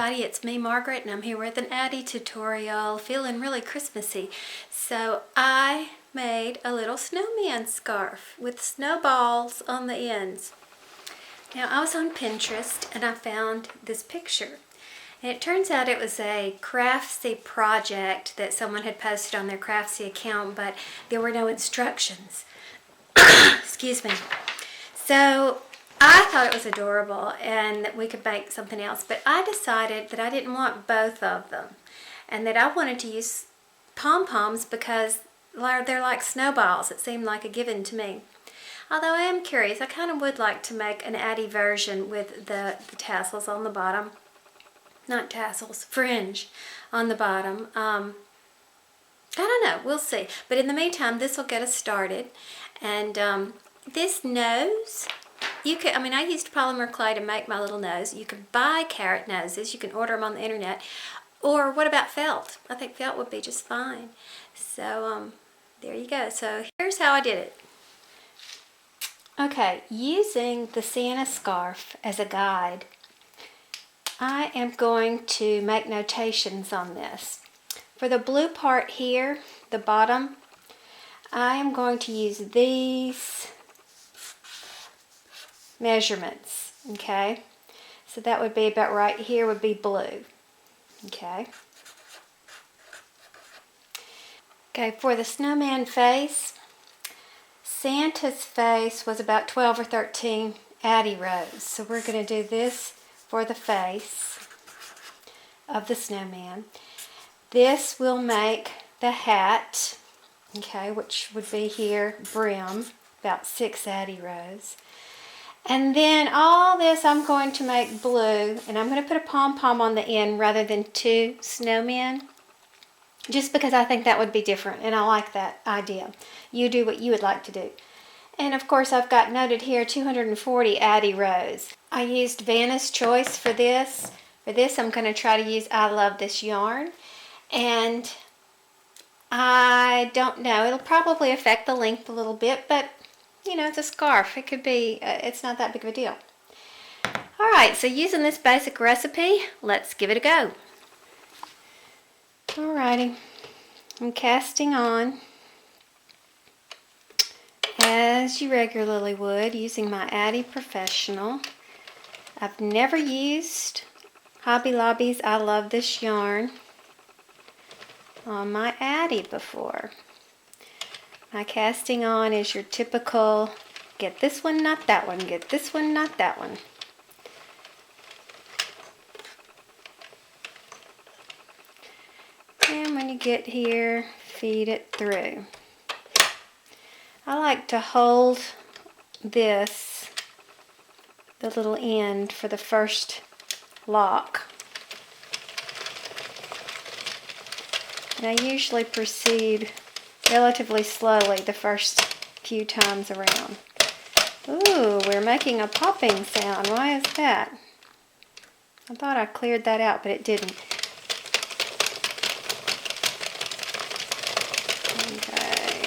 everybody, it's me Margaret and I'm here with an Addi tutorial, feeling really Christmassy. So I made a little snowman scarf with snowballs on the ends. Now I was on Pinterest and I found this picture. And it turns out it was a Craftsy project that someone had posted on their Craftsy account, but there were no instructions. Excuse me. So I thought it was adorable and that we could make something else, but I decided that I didn't want both of them and that I wanted to use pom-poms because they're like snowballs. It seemed like a given to me. Although I am curious, I kind of would like to make an Addi version with the tassels on the bottom. Not tassels, fringe on the bottom. I don't know, we'll see. But in the meantime, this will get us started. And this nose, I used polymer clay to make my little nose. You can buy carrot noses. You can order them on the internet. Or what about felt? I think felt would be just fine. So there you go. So here's how I did it. Okay, using the Santa scarf as a guide, I am going to make notations on this. For the blue part here, the bottom, I am going to use these measurements, okay? So that would be about right here would be blue, okay? Okay, for the snowman face, Santa's face was about 12 or 13 Addi rows. So we're going to do this for the face of the snowman. This will make the hat, okay, which would be here, brim, about 6 Addi rows. And then all this I'm going to make blue, and I'm going to put a pom-pom on the end rather than 2 snowmen, just because I think that would be different, and I like that idea. You do what you would like to do. And of course I've got noted here 240 Addi rows. I used Vanna's Choice for this. For this I'm going to try to use I Love This yarn. And I don't know, it'll probably affect the length a little bit, but you know, it's a scarf. It could be, it's not that big of a deal. Alright, so using this basic recipe, let's give it a go. Alrighty, I'm casting on as you regularly would using my Addi Professional. I've never used Hobby Lobby's I Love This yarn on my Addi before. My casting on is your typical get this one, not that one, get this one, not that one. And when you get here, feed it through. I like to hold this, the little end, for the first lock. And I usually proceed relatively slowly the first few times around. Ooh, we're making a popping sound. Why is that? I thought I cleared that out, but it didn't. Okay.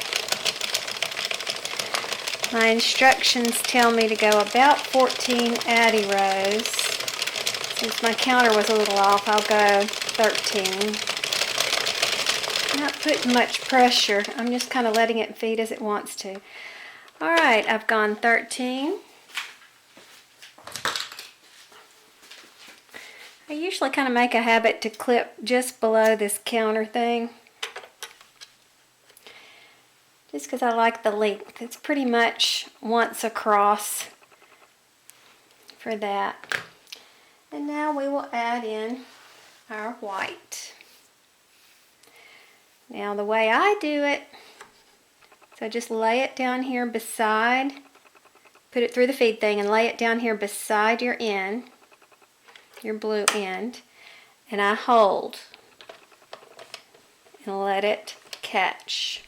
My instructions tell me to go about 14 Addi rows. Since my counter was a little off, I'll go 13. Not putting much pressure. I'm just kind of letting it feed as it wants to. Alright, I've gone 13. I usually kind of make a habit to clip just below this counter thing, just because I like the length. It's pretty much once across for that. And now we will add in our white. Now the way I do it, so just lay it down here beside, put it through the feed thing and lay it down here beside your end, your blue end, and I hold and let it catch.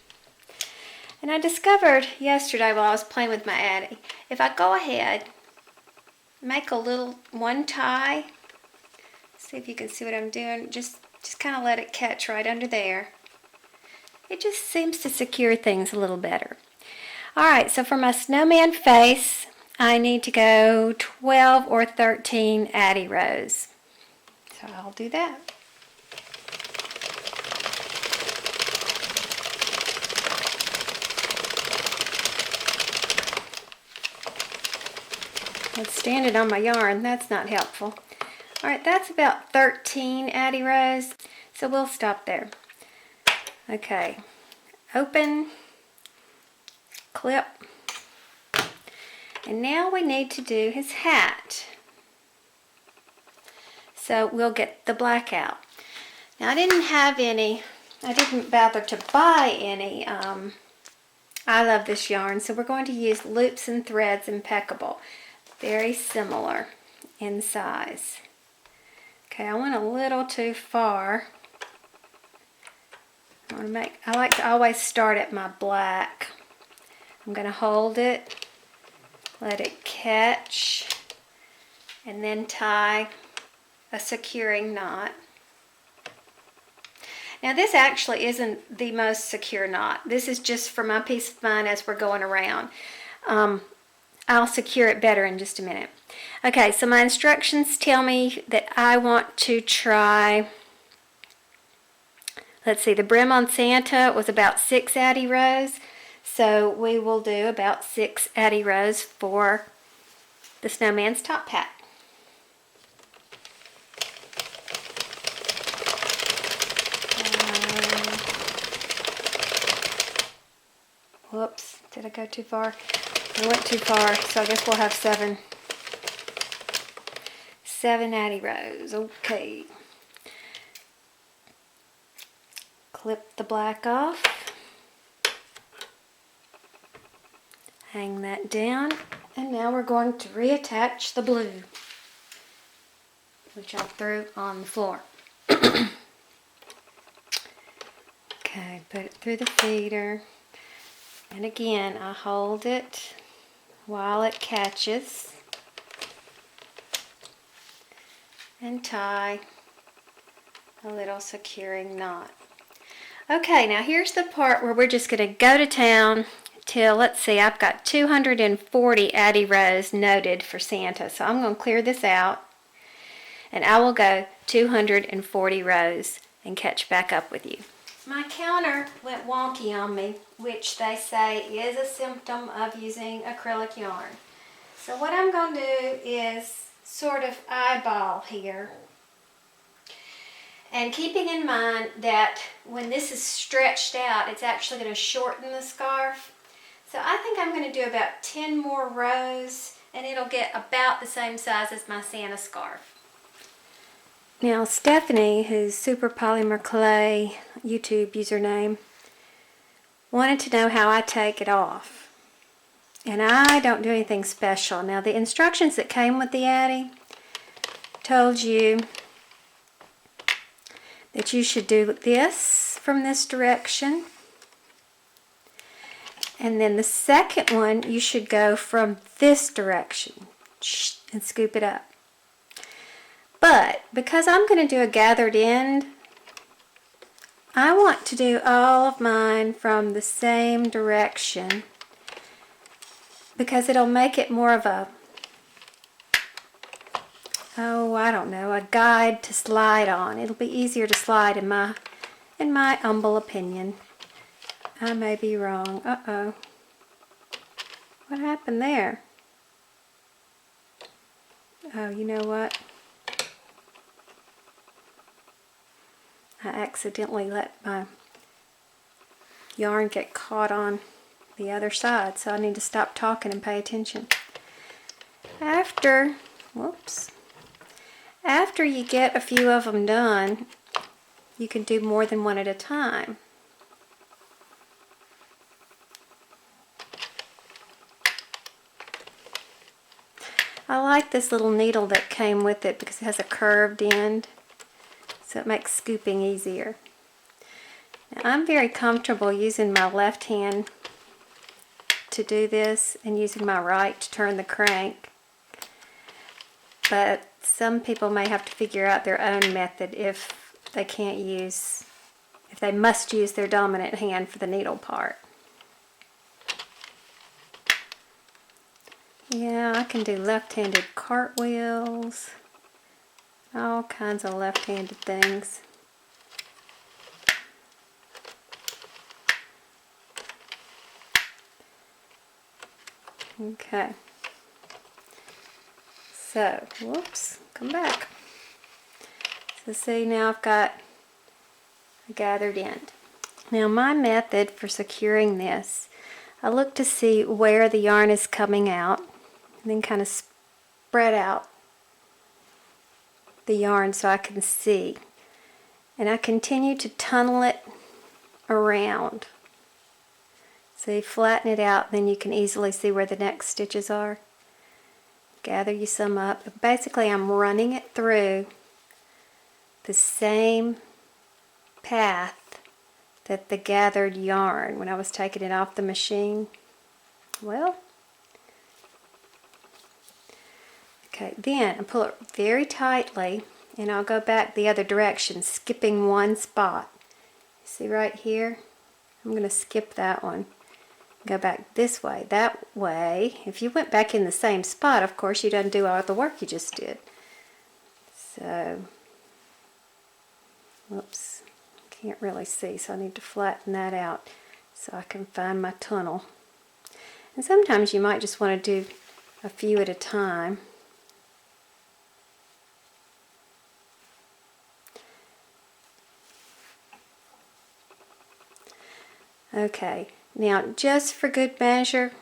And I discovered yesterday while I was playing with my Addi, if I go ahead, make a little one tie, see if you can see what I'm doing, just kind of let it catch right under there. It just seems to secure things a little better. Alright, so for my snowman face, I need to go 12 or 13 Addi rows. So I'll do that. Let's stand it on my yarn. That's not helpful. All right, that's about 13 Addi rows. So we'll stop there. Okay, open, clip. And now we need to do his hat. So we'll get the black out. Now I didn't have any, I didn't bother to buy any I love this yarn, so we're going to use Loops and Threads Impeccable. Very similar in size. Okay, I went a little too far. I like to always start at my black. I'm going to hold it, let it catch, and then tie a securing knot. Now this actually isn't the most secure knot. This is just for my peace of mind as we're going around. I'll secure it better in just a minute. Okay, so my instructions tell me that I want to try, let's see, the brim on Santa was about 6 Addi rows. So we will do about 6 Addi rows for the Snowman's top hat. Whoops, did I go too far? I went too far, so I guess we'll have 7 Addi rows. Okay. Clip the black off. Hang that down. And now we're going to reattach the blue, which I threw on the floor. Okay, put it through the feeder. And again, I hold it while it catches and tie a little securing knot. Okay, now here's the part where we're just going to go to town till, let's see, I've got 240 Addi rows noted for Santa. So I'm going to clear this out and I will go 240 rows and catch back up with you. My counter went wonky on me, which they say is a symptom of using acrylic yarn. So what I'm going to do is sort of eyeball here. And keeping in mind that when this is stretched out, it's actually going to shorten the scarf. So I think I'm going to do about 10 more rows and it'll get about the same size as my Santa scarf. Now Stephanie, who's Super Polymer Clay YouTube username, wanted to know how I take it off. And I don't do anything special. Now the instructions that came with the Addi told you that you should do this from this direction. And then the second one, you should go from this direction and scoop it up. But because I'm going to do a gathered end, I want to do all of mine from the same direction because it'll make it more of a, oh, I don't know, a guide to slide on. It'll be easier to slide in my humble opinion. I may be wrong. Uh-oh. What happened there? Oh, you know what? I accidentally let my yarn get caught on the other side, so I need to stop talking and pay attention. After you get a few of them done, you can do more than one at a time. I like this little needle that came with it because it has a curved end, so it makes scooping easier. Now, I'm very comfortable using my left hand to do this and using my right to turn the crank, but some people may have to figure out their own method if they must use their dominant hand for the needle part. Yeah, I can do left-handed cartwheels. All kinds of left-handed things. Okay. So, whoops, come back. So see, now I've got a gathered end. Now my method for securing this, I look to see where the yarn is coming out and then kind of spread out the yarn so I can see. And I continue to tunnel it around. So you flatten it out, then you can easily see where the next stitches are. Gather you some up. Basically I'm running it through the same path that the gathered yarn when I was taking it off the machine. Well, okay, then I pull it very tightly and I'll go back the other direction, skipping one spot. See right here? I'm going to skip that one. Go back this way. That way, if you went back in the same spot, of course, you'd undo all the work you just did. So, whoops, can't really see, so I need to flatten that out so I can find my tunnel. And sometimes you might just want to do a few at a time. Okay, now just for good measure,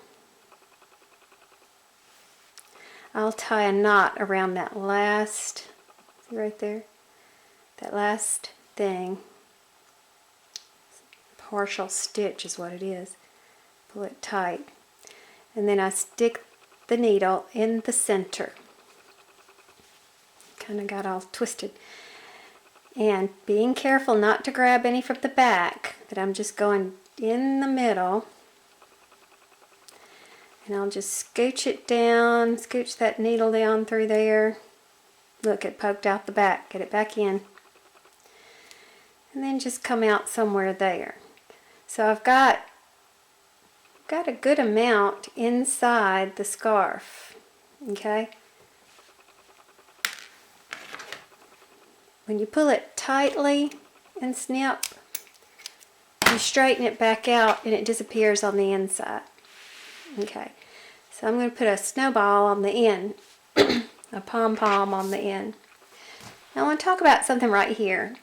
I'll tie a knot around that last, see right there, that last thing. Partial stitch is what it is. Pull it tight. And then I stick the needle in the center. Kind of got all twisted. And being careful not to grab any from the back, that I'm just going in the middle. And I'll just scooch it down, scooch that needle down through there. Look, it poked out the back. Get it back in. And then just come out somewhere there. So I've got a good amount inside the scarf. Okay? When you pull it tightly and snip, you straighten it back out and it disappears on the inside. Okay, so I'm going to put a snowball on the end, a pom-pom on the end. Now I want to talk about something right here.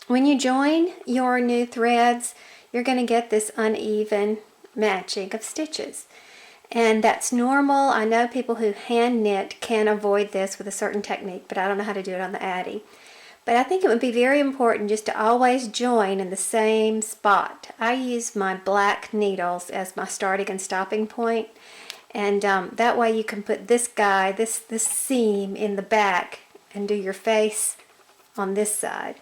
When you join your new threads, you're going to get this uneven matching of stitches. And that's normal. I know people who hand knit can avoid this with a certain technique, but I don't know how to do it on the Addi. But I think it would be very important just to always join in the same spot. I use my black needles as my starting and stopping point, and that way you can put this guy, this seam in the back, and do your face on this side.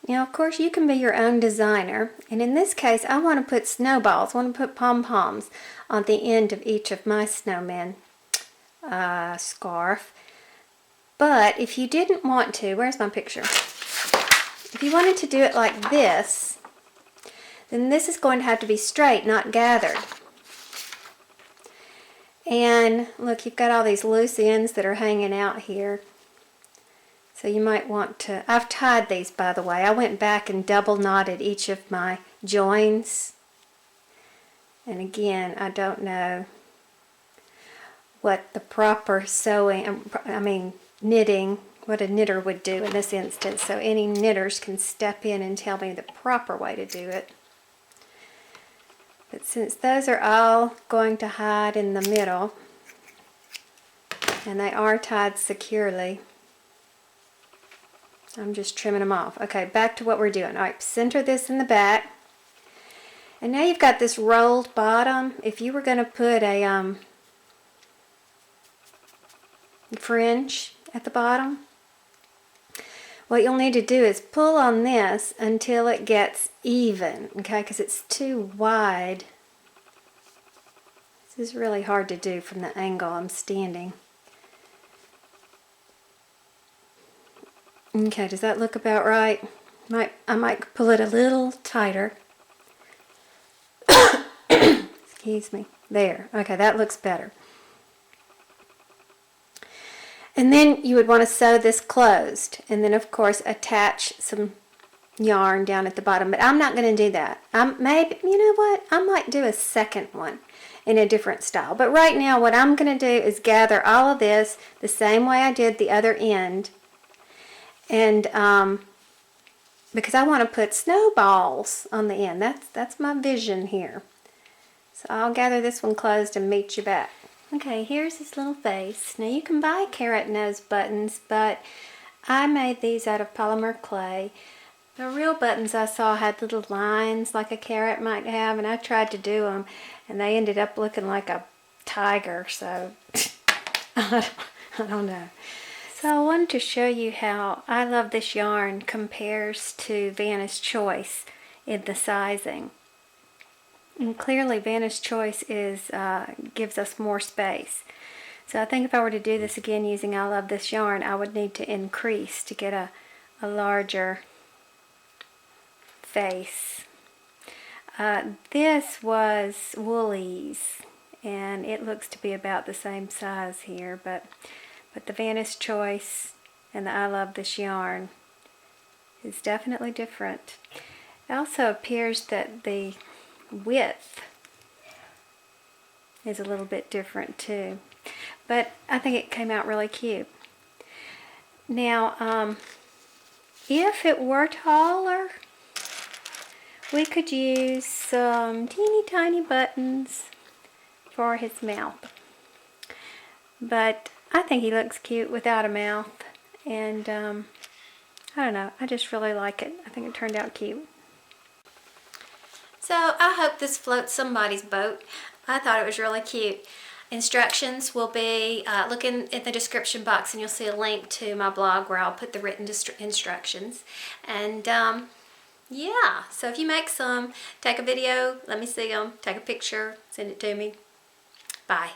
Now, of course, you can be your own designer, and in this case, I want to put snowballs. I want to put pom-poms on the end of each of my snowman scarf. But if you didn't want to, where's my picture? If you wanted to do it like this, then this is going to have to be straight, not gathered. And look, you've got all these loose ends that are hanging out here. So you might want to, I've tied these, by the way. I went back and double knotted each of my joins. And again, I don't know what the proper knitting, what a knitter would do in this instance. So any knitters can step in and tell me the proper way to do it. But since those are all going to hide in the middle, and they are tied securely, I'm just trimming them off. Okay, back to what we're doing. All right, center this in the back. And now you've got this rolled bottom. If you were going to put a fringe at the bottom, what you'll need to do is pull on this until it gets even, okay, because it's too wide. This is really hard to do from the angle I'm standing. Okay, does that look about right? I might pull it a little tighter. Excuse me. There. Okay, that looks better. And then you would want to sew this closed, and then of course attach some yarn down at the bottom, but I'm not going to do that. Maybe, you know what, I might do a second one in a different style, but right now what I'm going to do is gather all of this the same way I did the other end, and because I want to put snowballs on the end. That's my vision here. So I'll gather this one closed and meet you back. Okay, here's his little face. Now you can buy carrot nose buttons, but I made these out of polymer clay. The real buttons I saw had little lines like a carrot might have, and I tried to do them, and they ended up looking like a tiger, so I don't know. So I wanted to show you how I Love This yarn compares to Vanna's Choice in the sizing. And clearly Vanna's Choice gives us more space. So I think if I were to do this again using I Love This yarn, I would need to increase to get a larger face. This was Woolies, and it looks to be about the same size here, but the Vanna's Choice and the I Love This yarn is definitely different. It also appears that the width is a little bit different too, but I think it came out really cute. Now, if it were taller, we could use some teeny tiny buttons for his mouth, but I think he looks cute without a mouth, and I don't know, I just really like it. I think it turned out cute. So I hope this floats somebody's boat. I thought it was really cute. Instructions will be, look in the description box and you'll see a link to my blog where I'll put the written instructions. And yeah, so if you make some, take a video, let me see them, take a picture, send it to me. Bye.